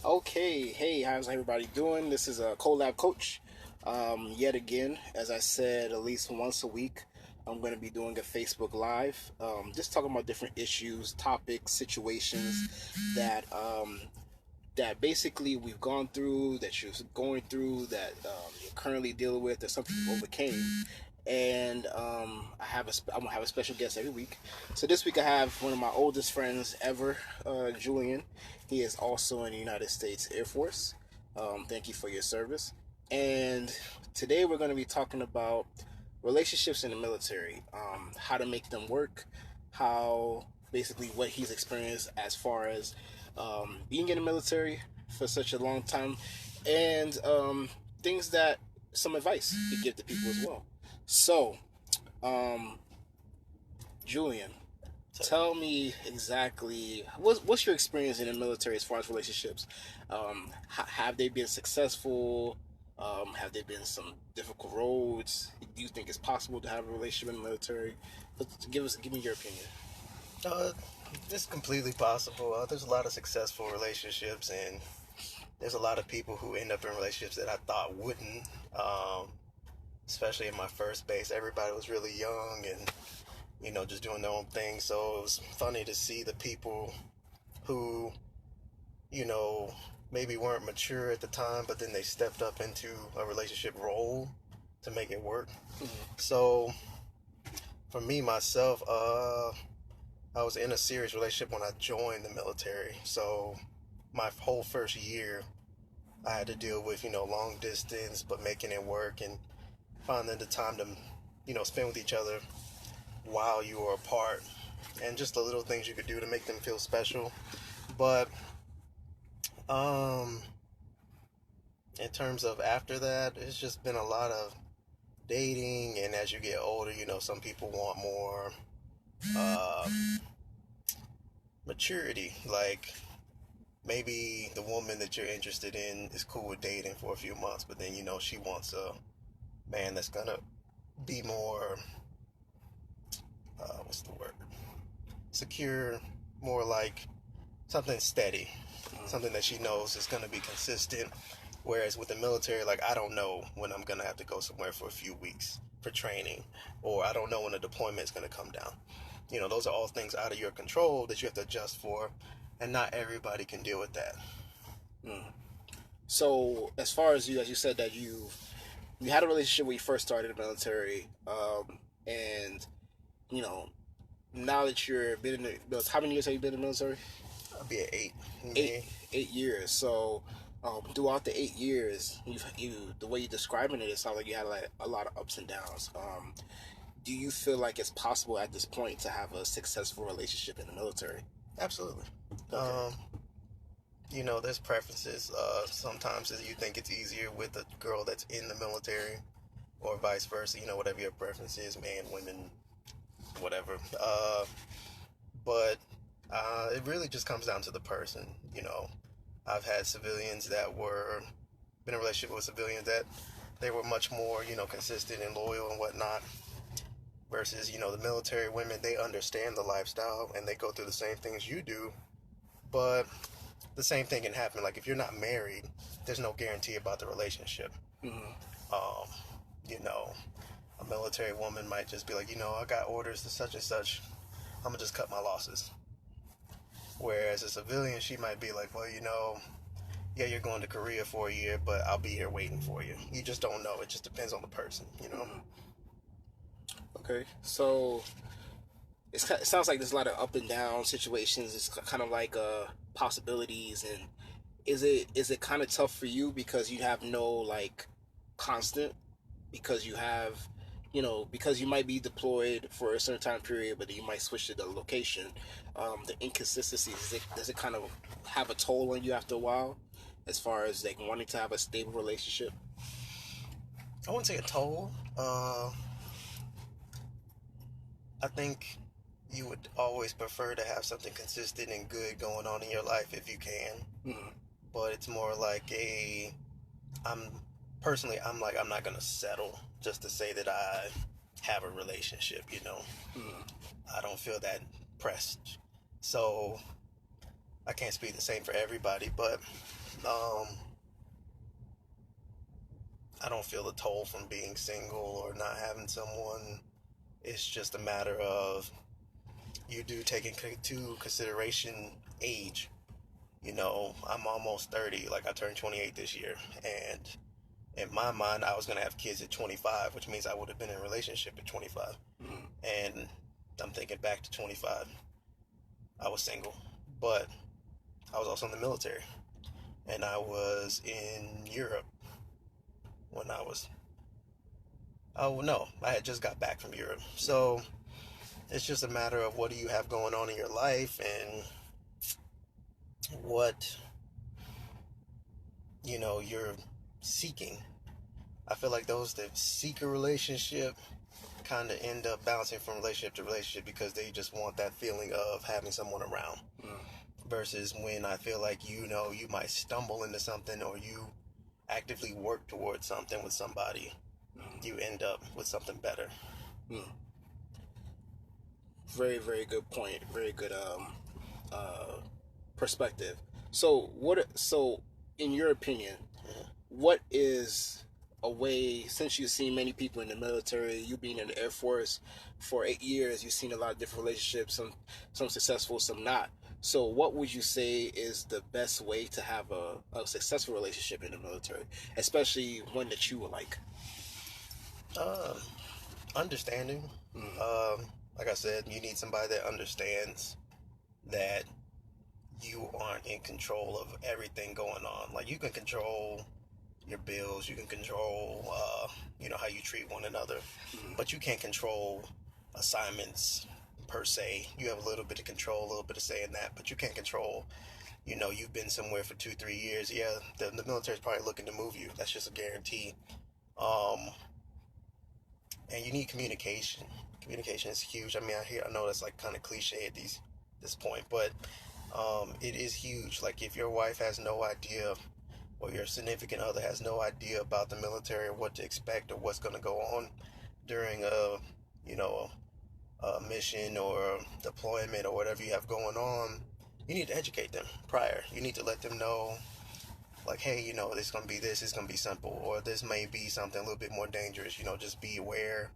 Okay, hey, how's everybody doing? This is a Collab Coach. Yet again, as I said, at least once a week, I'm going to be doing a Facebook Live, just talking about different issues, topics, situations that that basically we've gone through, that you're going through, that you're currently dealing with, or something you overcame. And I'm gonna have a special guest every week. So this week I have one of my oldest friends ever, Julian. He is also in the United States Air Force. Thank you for your service. And today we're going to be talking about relationships in the military, how to make them work, how basically what he's experienced as far as being in the military for such a long time, and things that some advice he give to people as well. So, um, Julian, tell me exactly what's your experience in the military as far as relationships. Have they been successful? Have there been some difficult roads? Do you think it's possible to have a relationship in the military? But give me your opinion. Uh, it's completely possible. There's a lot of successful relationships, and there's a lot of people who end up in relationships that I thought wouldn't. Um, Especially in my first base, everybody was really young and just doing their own thing. So it was funny to see the people who you know maybe weren't mature at the time, but then they stepped up into a relationship role to make it work. Mm-hmm. So for me myself, I was in a serious relationship when I joined the military. So my whole first year, I had to deal with, long distance, but making it work and finding the time to, spend with each other while you were apart and just the little things you could do to make them feel special. But, um, in terms of after that, it's just been a lot of dating. And as you get older, some people want more, uh, maturity. Like, maybe the woman that you're interested in is cool with dating for a few months, but then she wants a man that's gonna be more what's the word? Secure, more like something steady, something that she knows is gonna be consistent. Whereas with the military, like I don't know when I'm gonna have to go somewhere for a few weeks for training, or I don't know when a deployment is gonna come down. Those are all things out of your control that you have to adjust for, and not everybody can deal with that. Mm. So, as far as you said that you had a relationship when you first started the military, and you know now that you're been in how many years have you been in the military? I'll be at 8 eight May. 8 years. So throughout the 8 years, you the way you're describing it, it sounds like you had like a lot of ups and downs. Do you feel like it's possible at this point to have a successful relationship in the military? Absolutely. Okay. Um, there's preferences. Sometimes you think it's easier with a girl that's in the military, or vice versa. Whatever your preference is, man, women, whatever. But it really just comes down to the person. I've had civilians that were been in a relationship with civilians that they were much more, consistent and loyal and whatnot. Versus, the military women, they understand the lifestyle and they go through the same things you do, but the same thing can happen. Like if you're not married, there's no guarantee about the relationship. Mm-hmm. Um, you know, a military woman might just be like, I got orders to such and such. I'm gonna just cut my losses. Whereas a civilian, she might be like, well, yeah, you're going to Korea for a year, but I'll be here waiting for you. You just don't know. It just depends on the person. Mm-hmm. Okay. So it sounds like there's a lot of up and down situations. It's kind of like possibilities. And is it kind of tough for you because you have no like constant, because you have because you might be deployed for a certain time period, but then you might switch to the location. The inconsistencies, does it kind of have a toll on you after a while, as far as like wanting to have a stable relationship? I wouldn't say a toll. I think you would always prefer to have something consistent and good going on in your life if you can. Mm-hmm. But it's more like I'm personally, I'm like, I'm not going to settle just to say that I have a relationship. Mm-hmm. I don't feel that pressed. So I can't speak the same for everybody, but um, I don't feel the toll from being single or not having someone. It's just a matter of you do take into consideration age. You know, I'm almost 30, like I turned 28 this year, and in my mind, I was gonna have kids at 25, which means I would have been in a relationship at 25. And I'm thinking back to 25, I was single, but I was also in the military, and I was in Europe when I was. Oh no, I had just got back from Europe, so it's just a matter of what do you have going on in your life and what you're seeking. I feel like those that seek a relationship kind of end up bouncing from relationship to relationship because they just want that feeling of having someone around. Versus when I feel like you might stumble into something or you actively work towards something with somebody, you end up with something better. Very, very good point. Very good uh, perspective. So in your opinion, what is a way, since you've seen many people in the military, you being in the Air Force for 8 years, you've seen a lot of different relationships, some successful, some not. So what would you say is the best way to have a successful relationship in the military, especially one that you would like? Um, Understanding. Like I said, you need somebody that understands that you aren't in control of everything going on. Like you can control your bills, you can control, how you treat one another, but you can't control assignments per se. You have a little bit of control, a little bit of say in that, but you can't control. You've been somewhere for 2, 3 years. Yeah, the military's probably looking to move you. That's just a guarantee. Um, and you need communication. Communication is huge. I mean, I know that's like kind of cliche at this point, but it is huge. Like if your wife has no idea or your significant other has no idea about the military or what to expect or what's going to go on during a mission or deployment or whatever you have going on, you need to educate them prior. You need to let them know, like, hey, this is going to be this, it's going to be simple, or this may be something a little bit more dangerous. Just be aware.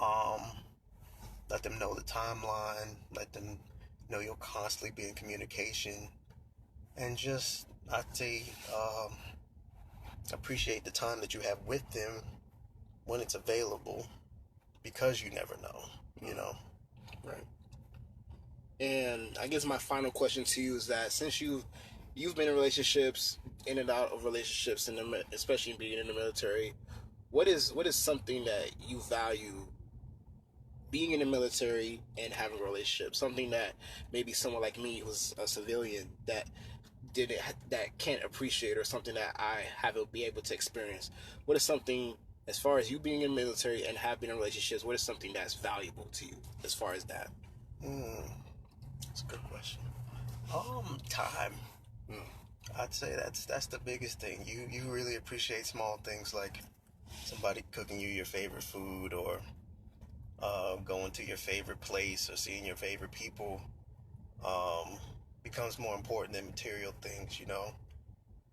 Um, Let them know the timeline. Let them know you'll constantly be in communication, and just I'd say appreciate the time that you have with them when it's available, because you never know. Right. And I guess my final question to you is that since you've been in relationships, in and out of relationships, especially being in the military, what is something that you value being in the military and having a relationship? Something that maybe someone like me who's a civilian didn't that can't appreciate, or something that I haven't be able to experience. What is something, as far as you being in the military and have been in relationships, what is something that's valuable to you as far as that? That's a good question. Time. I'd say that's the biggest thing. You really appreciate small things like somebody cooking you your favorite food, or going to your favorite place, or seeing your favorite people. Um, Becomes more important than material things.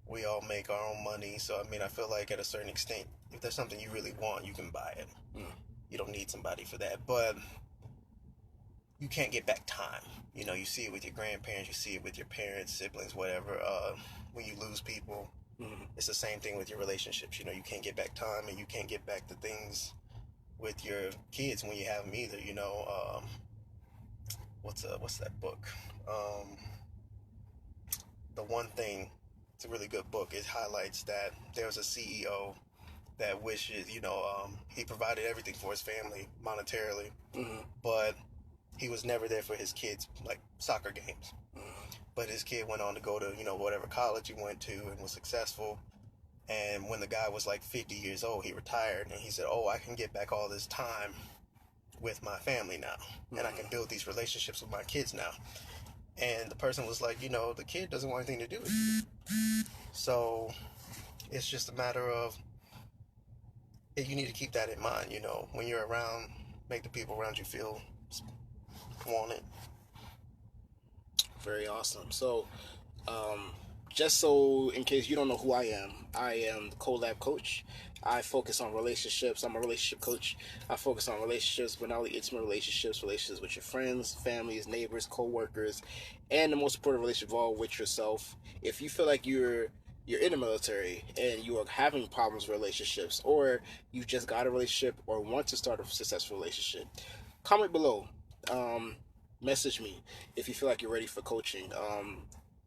We all make our own money, so I mean, I feel like at a certain extent, if there's something you really want, you can buy it. You don't need somebody for that, but you can't get back time. You see it with your grandparents, you see it with your parents, siblings, whatever. When you lose people, it's the same thing with your relationships. You can't get back time, and you can't get back the things with your kids when you have them either. What's that book? The One Thing. It's a really good book. It highlights that there's a CEO that wishes, he provided everything for his family monetarily, but he was never there for his kids, like soccer games. But his kid went on to go to, whatever college he went to and was successful. And when the guy was like 50 years old, he retired, and he said, oh, I can get back all this time with my family now, and I can build these relationships with my kids now. And the person was like, the kid doesn't want anything to do with you. So it's just a matter of, you need to keep that in mind, when you're around, make the people around you feel wanted. Very awesome. So, um, just so in case you don't know who I am the collab coach. I focus on relationships. I'm a relationship coach. I focus on relationships, but not only intimate relationships, relationships with your friends, families, neighbors, co-workers, and the most important relationship of all, with yourself. If you feel like you're in the military and you are having problems with relationships, or you just got a relationship or want to start a successful relationship, comment below. Um, Message me if you feel like you're ready for coaching.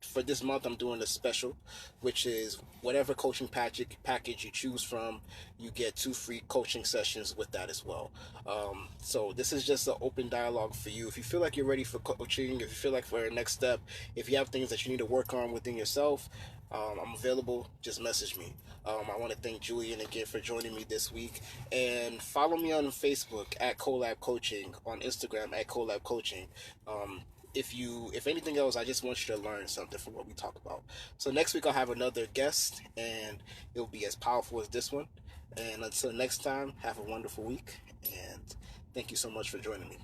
For this month, I'm doing a special, which is whatever coaching package you choose from, you get 2 free coaching sessions with that as well. So this is just an open dialogue for you. If you feel like you're ready for coaching, if you feel like for your next step, if you have things that you need to work on within yourself, I'm available. Just message me. I want to thank Julian again for joining me this week, and follow me on Facebook at Colab Coaching, on Instagram at Colab Coaching. Um, if anything else, I just want you to learn something from what we talk about. So next week I'll have another guest, and it'll be as powerful as this one. And until next time, have a wonderful week, and thank you so much for joining me.